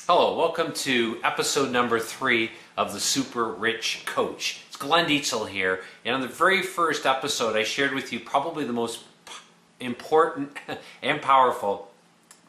Hello, welcome to episode number 3 of the Super Rich Coach. It's Dietzel here, and on the very first episode I shared with you probably the most important and powerful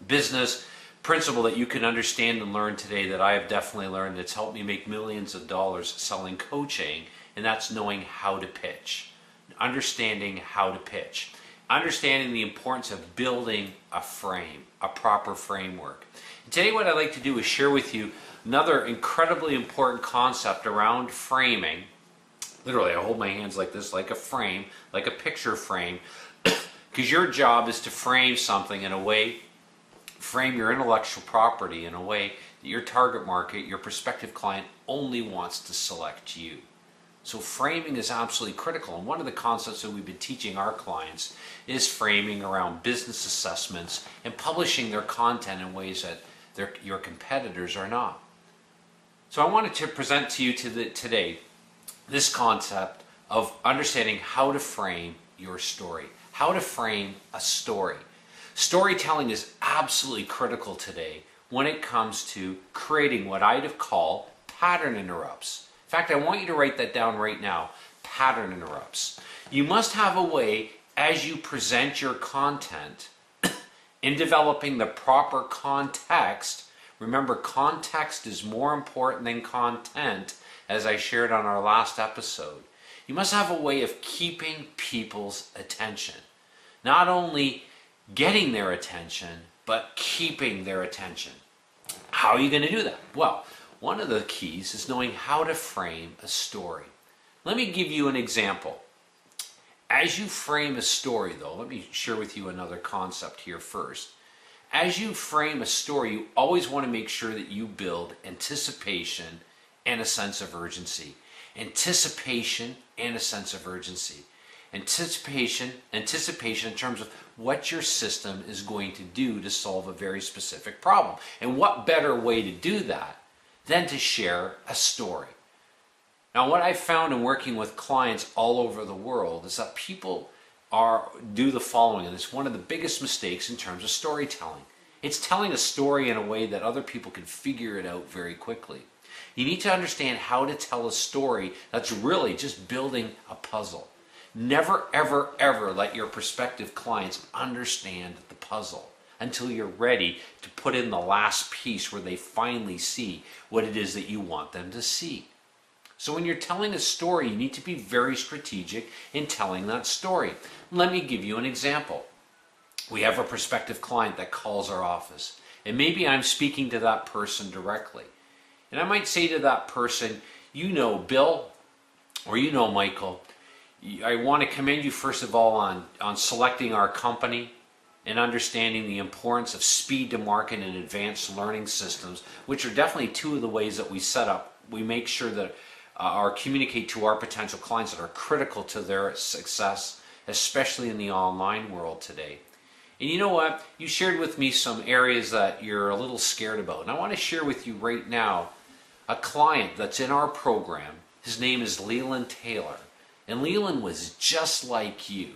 business principle that you can understand and learn today that I have definitely learned. It's helped me make millions of dollars selling coaching, and that's knowing how to pitch. Understanding how to pitch. Understanding the importance of building a frame, a proper framework. And today what I'd like to do is share with you another incredibly important concept around framing. Literally, I hold my hands like this, like a frame, like a picture frame, because your job is to frame something in a way, frame your intellectual property in a way that your target market, your prospective client, only wants to select you. So framing is absolutely critical, and one of the concepts that we've been teaching our clients is framing around business assessments and publishing their content in ways that your competitors are not. So I wanted to present to you today this concept of understanding how to frame your story, how to frame a story. Storytelling is absolutely critical today when it comes to creating what I'd call pattern interrupts. In fact, I want you to write that down right now, pattern interrupts. You must have a way as you present your content in developing the proper context. Remember, context is more important than content, as I shared on our last episode. You must have a way of keeping people's attention. Not only getting their attention, but keeping their attention. How are you going to do that? Well, one of the keys is knowing how to frame a story. Let me give you an example. As you frame a story, though, let me share with you another concept here first. As you frame a story, you always want to make sure that you build anticipation and a sense of urgency. Anticipation and a sense of urgency. Anticipation in terms of what your system is going to do to solve a very specific problem. And what better way to do that than to share a story? Now, what I've found in working with clients all over the world is that people do the following, and it's one of the biggest mistakes in terms of storytelling. It's telling a story in a way that other people can figure it out very quickly. You need to understand how to tell a story that's really just building a puzzle. Never, ever, ever let your prospective clients understand the puzzle until you're ready to put in the last piece where they finally see what it is that you want them to see. So when you're telling a story, you need to be very strategic in telling that story. Let me give you an example. We have a prospective client that calls our office, and maybe I'm speaking to that person directly. And I might say to that person, you know Bill, or you know Michael, I want to commend you first of all on selecting our company and understanding the importance of speed to market and advanced learning systems, which are definitely two of the ways that we set up. We make sure that or communicate to our potential clients that are critical to their success, especially in the online world today. And you know what? You shared with me some areas that you're a little scared about. And I want to share with you right now a client that's in our program. His name is Leland Taylor. And Leland was just like you.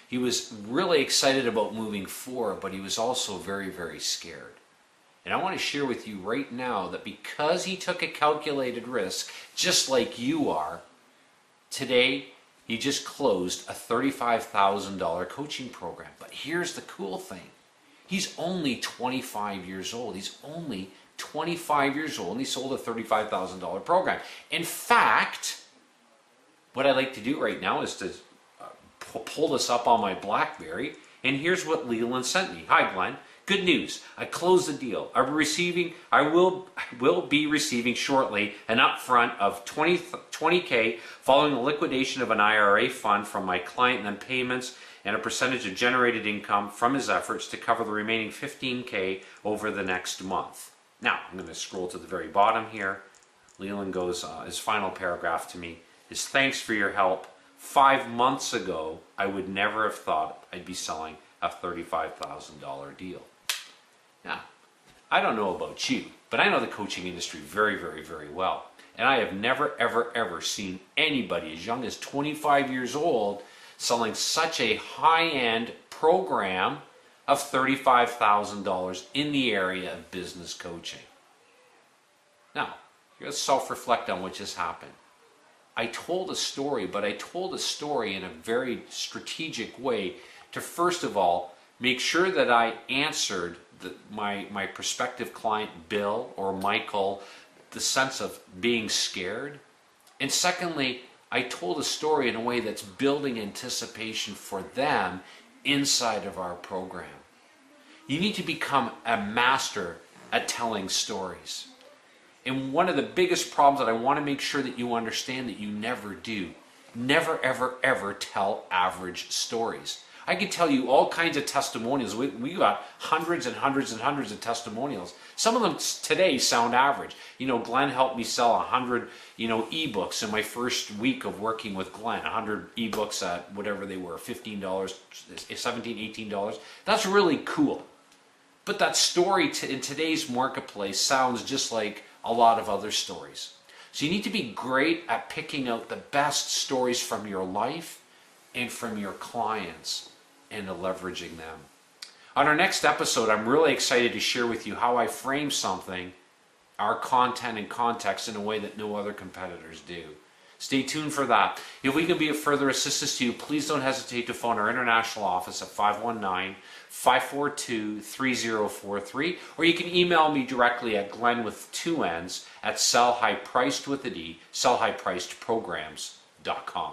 He was really excited about moving forward, but he was also very, very scared. And I want to share with you right now that because he took a calculated risk, just like you are, today he just closed a $35,000 coaching program. But here's the cool thing. He's only 25 years old. He's only 25 years old, and he sold a $35,000 program. In fact, what I'd like to do right now is to pull this up on my BlackBerry, and here's what Leland sent me. Hi, Glenn. Good news. I closed the deal. I will be receiving shortly an upfront of $20K following the liquidation of an IRA fund from my client, and then payments and a percentage of generated income from his efforts to cover the remaining $15K over the next month. Now, I'm going to scroll to the very bottom here. Leland goes, his final paragraph to me is, thanks for your help. 5 months ago, I would never have thought I'd be selling a $35,000 deal. Now, I don't know about you, but I know the coaching industry very, very, very well. And I have never, ever, ever seen anybody as young as 25 years old selling such a high-end program of $35,000 in the area of business coaching. Now, you got to self-reflect on what just happened. I told a story, but I told a story in a very strategic way to, first of all, make sure that I answered my prospective client, Bill or Michael, the sense of being scared. And secondly, I told a story in a way that's building anticipation for them inside of our program. You need to become a master at telling stories. And one of the biggest problems that I want to make sure that you understand that you never do, never, ever, ever tell average stories. I could tell you all kinds of testimonials. We got hundreds and hundreds and hundreds of testimonials. Some of them today sound average. Glenn helped me sell 100, ebooks in my first week of working with Glenn. 100 ebooks at whatever they were, $15, $17, $18. That's really cool. But that story in today's marketplace sounds just like a lot of other stories. So you need to be great at picking out the best stories from your life and from your clients and leveraging them. On our next episode, I'm really excited to share with you how I frame something, our content and context, in a way that no other competitors do. Stay tuned for that. If we can be of further assistance to you, please don't hesitate to phone our international office at 519-542-3043, or you can email me directly at Glenn with 2 N's at sellhighpriced with a D, sellhighpricedprograms.com.